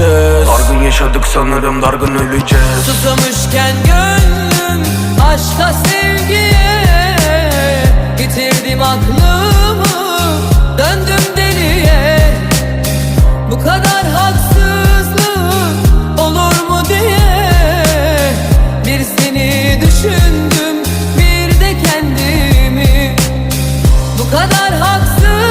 göreceğiz. Dargın yaşadık sanırım, dargın öleceğiz. Susamışken gönlüm aşka sevgiye, yitirdim aklımı, döndüm deliye. Bu kadar haksızlık olur mu diye bir seni düşündüm, bir de kendimi. Bu kadar haksızlık